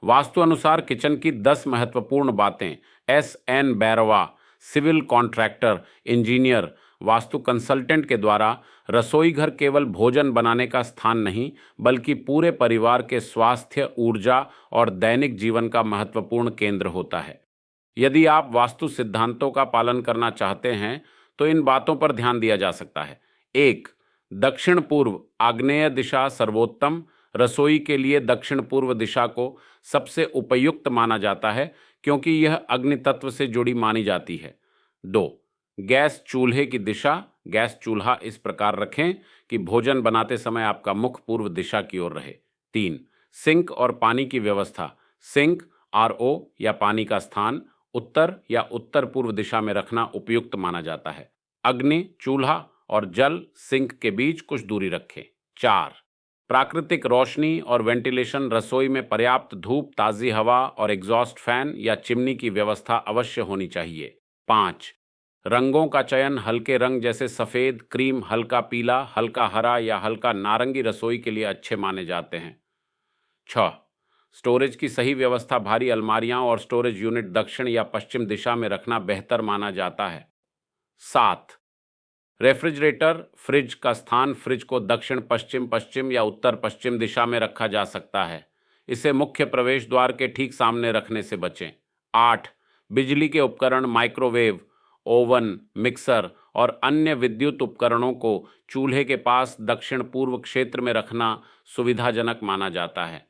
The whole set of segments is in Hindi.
वास्तु अनुसार किचन की 10 महत्वपूर्ण बातें। S N. Bairwa, civil contractor, engineer, vastu consultant के द्वारा रसोई घर केवल भोजन बनाने का स्थान नहीं, बल्कि पूरे परिवार के स्वास्थ्य, ऊर्जा और दैनिक जीवन का महत्वपूर्ण केंद्र होता है। यदि आप वास्तु सिद्धांतों का पालन करना चाहते हैं, तो इन बातों पर ध्यान दिया जा सकता है। एक, दक्षिण पूर्व आग्नेय दिशा सर्वोत्तम। रसोई के लिए दक्षिण पूर्व दिशा को सबसे उपयुक्त माना जाता है, क्योंकि यह अग्नि तत्व से जुड़ी मानी जाती है। दो, गैस चूल्हे की दिशा। गैस चूल्हा इस प्रकार रखें कि भोजन बनाते समय आपका मुख पूर्व दिशा की ओर रहे। तीन, सिंक और पानी की व्यवस्था। सिंक, आरओ या पानी का स्थान उत्तर या उत्तर पूर्व दिशा में रखना उपयुक्त माना जाता है। अग्नि, चूल्हा और जल सिंक के बीच कुछ दूरी रखें। चार, प्राकृतिक रोशनी और वेंटिलेशन। रसोई में पर्याप्त धूप, ताज़ी हवा और एग्जॉस्ट फैन या चिमनी की व्यवस्था अवश्य होनी चाहिए। पाँच, रंगों का चयन। हल्के रंग जैसे सफ़ेद, क्रीम, हल्का पीला, हल्का हरा या हल्का नारंगी रसोई के लिए अच्छे माने जाते हैं। छः, स्टोरेज की सही व्यवस्था। भारी अलमारियां और स्टोरेज यूनिट दक्षिण या पश्चिम दिशा में रखना बेहतर माना जाता है। सात, रेफ्रिजरेटर, फ्रिज का स्थान। फ्रिज को दक्षिण पश्चिम, पश्चिम या उत्तर पश्चिम दिशा में रखा जा सकता है। इसे मुख्य प्रवेश द्वार के ठीक सामने रखने से बचें। आठ, बिजली के उपकरण, माइक्रोवेव, ओवन, मिक्सर और अन्य विद्युत उपकरणों को चूल्हे के पास दक्षिण पूर्व क्षेत्र में रखना सुविधाजनक माना जाता है।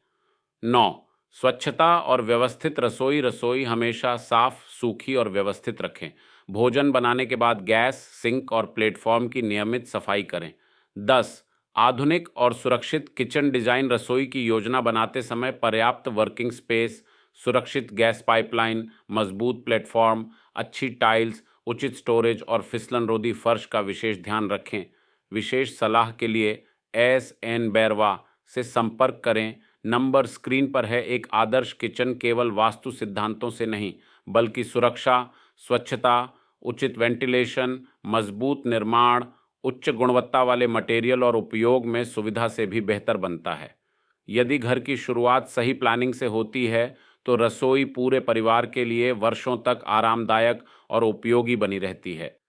9, स्वच्छता और व्यवस्थित रसोई। रसोई हमेशा साफ, सूखी और व्यवस्थित रखें। भोजन बनाने के बाद गैस, सिंक और प्लेटफॉर्म की नियमित सफाई करें। 10, आधुनिक और सुरक्षित किचन डिज़ाइन। रसोई की योजना बनाते समय पर्याप्त वर्किंग स्पेस, सुरक्षित गैस पाइपलाइन, मजबूत प्लेटफॉर्म, अच्छी टाइल्स, उचित स्टोरेज और फिसलन रोधी फर्श का विशेष ध्यान रखें। विशेष सलाह के लिए एस.एन. बैरवा से संपर्क करें। नंबर स्क्रीन पर है। एक आदर्श किचन केवल वास्तु सिद्धांतों से नहीं, बल्कि सुरक्षा, स्वच्छता, उचित वेंटिलेशन, मजबूत निर्माण, उच्च गुणवत्ता वाले मटेरियल और उपयोग में सुविधा से भी बेहतर बनता है। यदि घर की शुरुआत सही प्लानिंग से होती है, तो रसोई पूरे परिवार के लिए वर्षों तक आरामदायक और उपयोगी बनी रहती है।